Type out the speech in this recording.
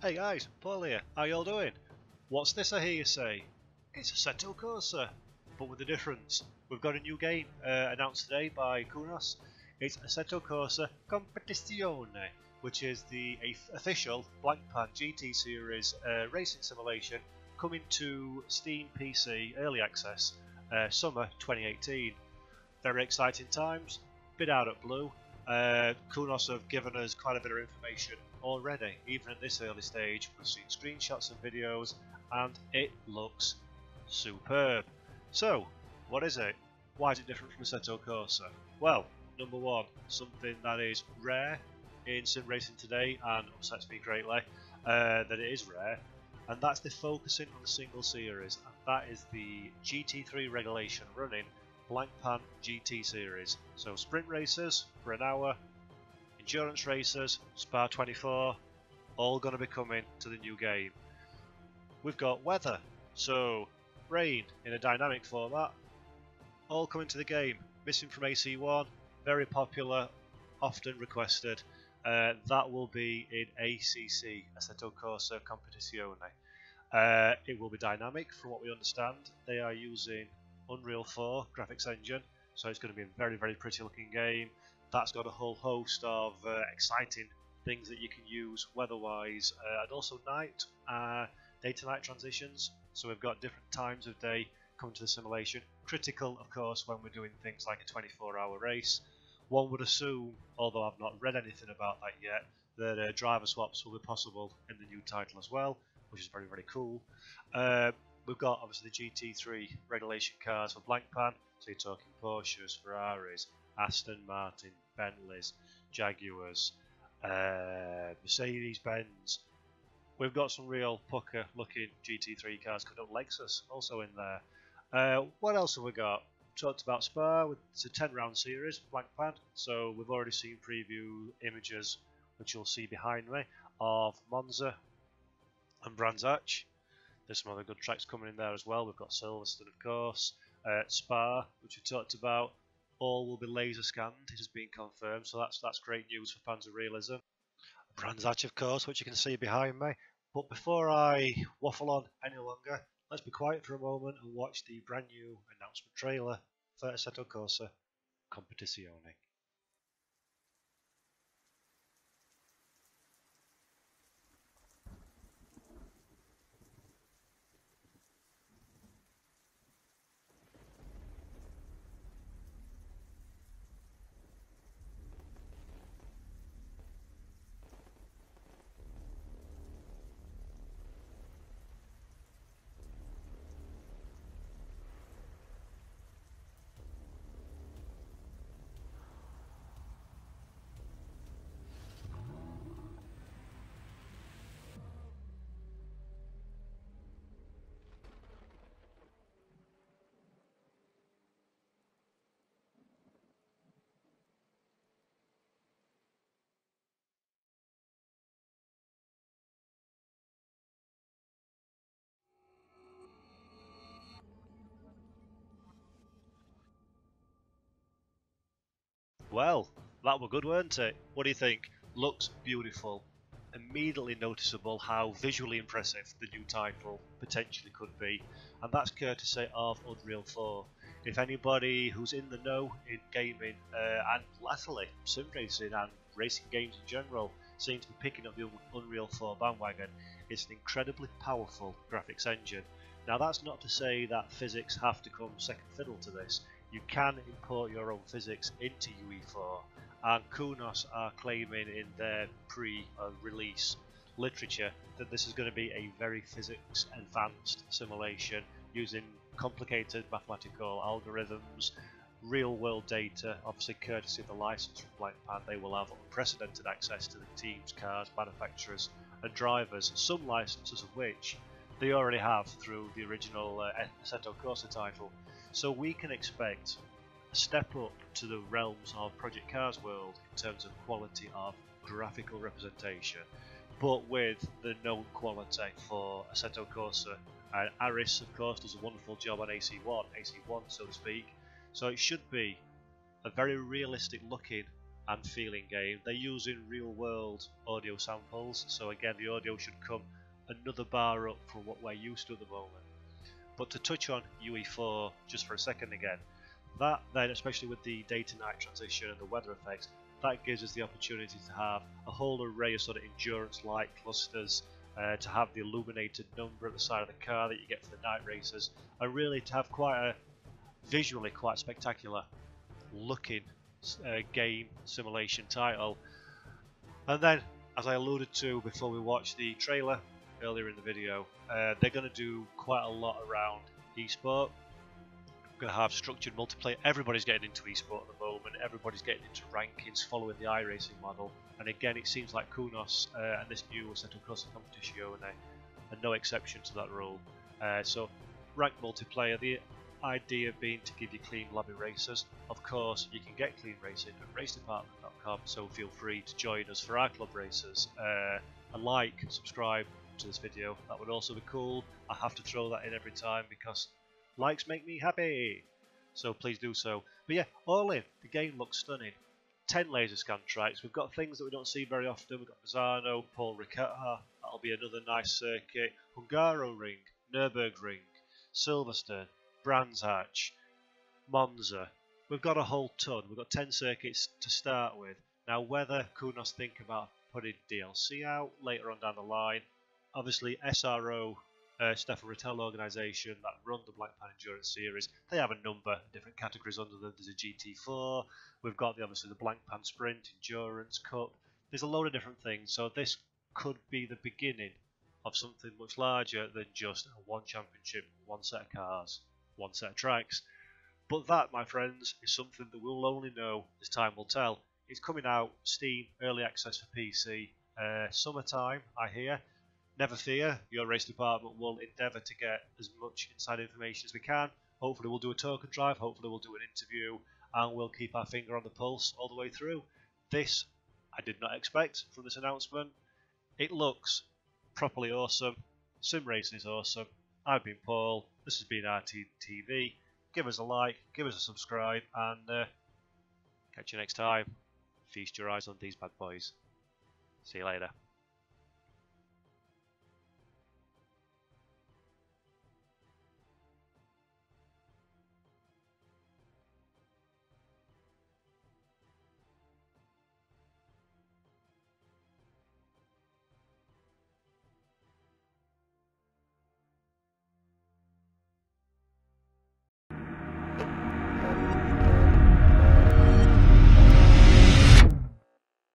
Hey guys, Paul here. How y'all doing? What's this I hear you say? It's Assetto Corsa, but with a difference. We've got a new game announced today by Kunos. It's Assetto Corsa Competizione, which is the official Blankpan GT Series racing simulation coming to Steam PC Early Access summer 2018. Very exciting times, bit out of blue. Kunos have given us quite a bit of information already, even at this early stage. We've seen screenshots and videos, and it looks superb. So, what is it? Why is it different from Assetto Corsa? Well, number one, something that is rare in sim racing today and upsets me greatly that it is rare, and that's the focusing on the single series, and that is the GT3 regulation running Blankpan GT Series. So sprint races for an hour, endurance races, Spa 24, all going to be coming to the new game. We've got weather, so rain in a dynamic format, all coming to the game. Missing from AC1, very popular, often requested. That will be in ACC, Assetto Corsa Competizione. It will be dynamic from what we understand. They are using Unreal 4 graphics engine, so it's going to be a very, very pretty looking game. That's got a whole host of exciting things that you can use weather-wise, and also night, day to night transitions. So we've got different times of day coming to the simulation. Critical, of course, when we're doing things like a 24-hour race. One would assume, although I've not read anything about that yet, that driver swaps will be possible in the new title as well, which is very, very cool. We've got obviously the GT3 regulation cars for Blankpan, so you're talking Porsches, Ferraris, Aston Martin, Bentleys, Jaguars, Mercedes-Benz. We've got some real pucker looking GT3 cars coming up, Lexus also in there. What else have we got? Talked about Spa, it's a 10 round series, Blankpan, so we've already seen preview images, which you'll see behind me, of Monza and Brands Hatch. There's some other good tracks coming in there as well. We've got Silverstone, of course, Spa, which we talked about. All will be laser scanned. It has been confirmed, so that's great news for fans of realism. Brands Hatch, of course, which you can see behind me. But before I waffle on any longer, let's be quiet for a moment and watch the brand new announcement trailer for Assetto Corsa Competizione. Well, that were good, weren't it? What do you think? Looks beautiful. Immediately noticeable how visually impressive the new title potentially could be, and that's courtesy of Unreal 4. If anybody who's in the know in gaming and latterly sim racing and racing games in general seems to be picking up the Unreal 4 bandwagon, it's an incredibly powerful graphics engine. Now that's not to say that physics have to come second fiddle to this. You can import your own physics into UE4, and Kunos are claiming in their pre-release literature that this is going to be a very physics advanced simulation using complicated mathematical algorithms, real world data, obviously courtesy of the license from Blankpan. They will have unprecedented access to the teams, cars, manufacturers and drivers, some licenses of which they already have through the original Assetto Corsa title. So we can expect a step up to the realms of Project Cars world in terms of quality of graphical representation, but with the known quality for Assetto Corsa. And Aris, of course, does a wonderful job on AC1 so to speak. So it should be a very realistic looking and feel in game. They're using real world audio samples, so again the audio should come another bar up from what we're used to at the moment. But to touch on UE4 just for a second again, that then, especially with the day to night transition and the weather effects, that gives us the opportunity to have a whole array of sort of endurance light clusters, to have the illuminated number at the side of the car that you get for the night races, and really to have quite a visually quite spectacular looking game simulation title. And then, as I alluded to before we watched the trailer earlier in the video, they're going to do quite a lot around esport. We're going to have structured multiplayer. Everybody's getting into esport at the moment. Everybody's getting into rankings following the iRacing model. And again, it seems like Kunos and this new Assetto Corsa Competizione are no exception to that rule. So, ranked multiplayer. The idea being to give you clean lobby races. Of course, you can get clean racing at racedepartment.com, so feel free to join us for our club races. And like, subscribe to this video, that would also be cool. I have to throw that in every time because likes make me happy, so please do so. But yeah, all in, the game looks stunning. 10 laser scan tracks. We've got things that we don't see very often. We've got Mazzano, Paul Ricard, that'll be another nice circuit. Hungaroring, Nürburgring, Silverstone, Brands Hatch, Monza. We've got a whole ton. We've got 10 circuits to start with. Now, whether Kunos think about putting DLC out later on down the line, obviously SRO, Stefan Rittel organisation that run the Black Pan Endurance Series, they have a number of different categories under them. There's a GT4, we've got obviously the Black Pan Sprint, Endurance Cup. There's a load of different things, so this could be the beginning of something much larger than just one championship, one set of cars, one set of tracks. But that, my friends, is something that we'll only know as time will tell. It's coming out, Steam, early access for PC, summertime, I hear. Never fear, your race department will endeavour to get as much inside information as we can. Hopefully we'll do a token drive, hopefully we'll do an interview, and we'll keep our finger on the pulse all the way through. This, I did not expect from this announcement. It looks properly awesome. Sim racing is awesome. I've been Paul, this has been RTTV. Give us a like, give us a subscribe, and catch you next time. Feast your eyes on these bad boys. See you later.